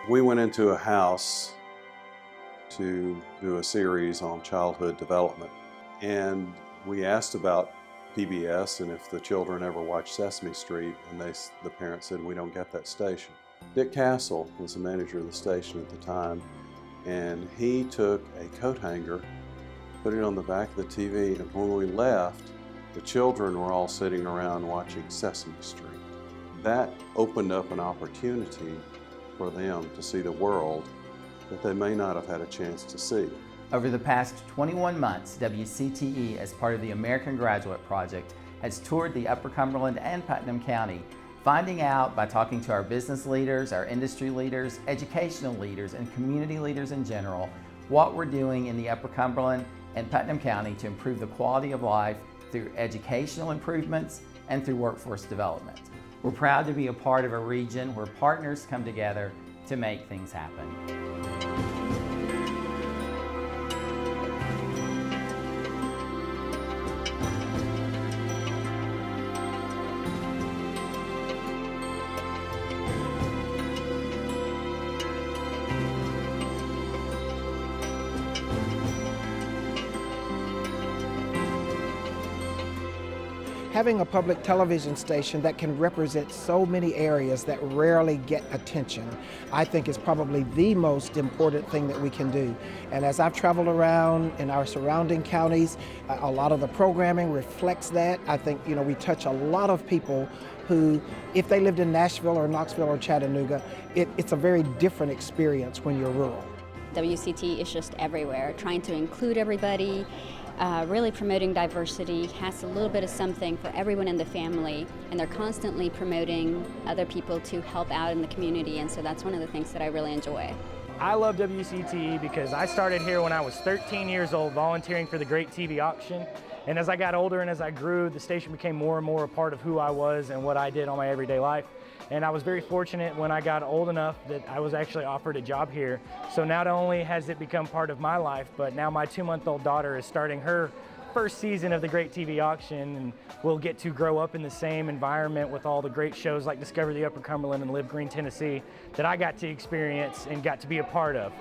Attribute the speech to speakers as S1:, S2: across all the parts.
S1: We went into a house to do a series on childhood development, and we asked about PBS and if the children ever watched Sesame Street, and the parents said, we don't get that station. Dick Castle was the manager of the station at the time, and he took a coat hanger, put it on the back of the TV, and when we left, the children were all sitting around watching Sesame Street. That opened up an opportunity for them to see the world that they may not have had a chance to see.
S2: Over the past 21 months, WCTE, as part of the American Graduate Project, has toured the Upper Cumberland and Putnam County, finding out by talking to our business leaders, our industry leaders, educational leaders, and community leaders in general, what we're doing in the Upper Cumberland and Putnam County to improve the quality of life through educational improvements and through workforce development. We're proud to be a part of a region where partners come together to make things happen.
S3: Having a public television station that can represent so many areas that rarely get attention, I think is probably the most important thing that we can do. And as I've traveled around in our surrounding counties, a lot of the programming reflects that. I think, we touch a lot of people who, if they lived in Nashville or Knoxville or Chattanooga, it's a very different experience when you're rural.
S4: WCTE is just everywhere, trying to include everybody, really promoting diversity, has a little bit of something for everyone in the family, and they're constantly promoting other people to help out in the community, and so that's one of the things that I really enjoy.
S5: I love WCTE because I started here when I was 13 years old volunteering for the Great TV Auction, and as I got older and as I grew, the station became more and more a part of who I was and what I did on my everyday life. And I was very fortunate when I got old enough that I was actually offered a job here. So not only has it become part of my life, but now my 2-month-old daughter is starting her first season of the Great TV Auction, and we'll get to grow up in the same environment with all the great shows like Discover the Upper Cumberland and Live Green, Tennessee that I got to experience and got to be a part of.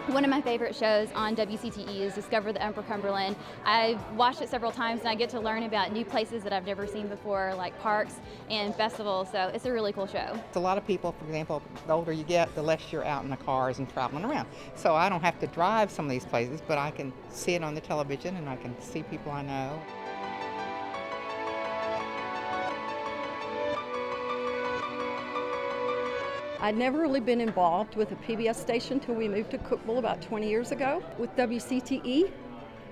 S6: One of my favorite shows on WCTE is Discover the Upper Cumberland. I've watched it several times and I get to learn about new places that I've never seen before, like parks and festivals, so it's a really cool show.
S7: A lot of people, for example, the older you get, the less you're out in the cars and traveling around. So I don't have to drive some of these places, but I can see it on the television and I can see people I know.
S8: I'd never really been involved with a PBS station until we moved to Cookeville about 20 years ago. With WCTE,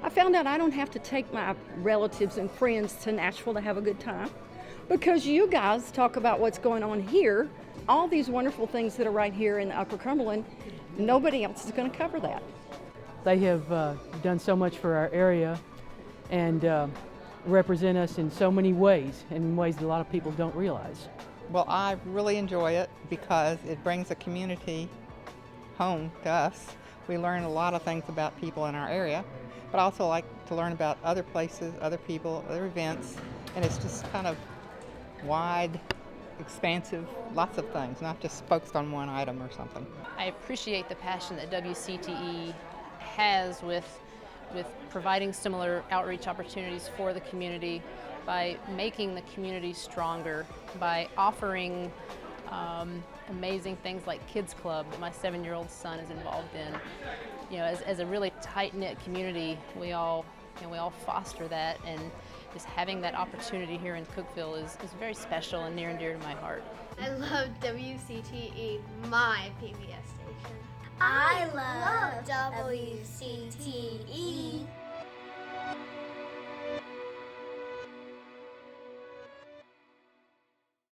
S8: I found out I don't have to take my relatives and friends to Nashville to have a good time, because you guys talk about what's going on here, all these wonderful things that are right here in the Upper Cumberland. Nobody else is going to cover that.
S9: They have done so much for our area and represent us in so many ways, and in ways that a lot of people don't realize.
S7: Well, I really enjoy it because it brings a community home to us. We learn a lot of things about people in our area, but I also like to learn about other places, other people, other events, and it's just kind of wide, expansive, lots of things, not just focused on one item or something.
S10: I appreciate the passion that WCTE has with providing similar outreach opportunities for the community, by making the community stronger, by offering amazing things like Kids Club that my 7-year-old son is involved in. As a really tight-knit community, we all foster that, and just having that opportunity here in Cookeville is very special and near and dear to my heart.
S11: I love WCTE, my PBS station.
S12: I love WCTE.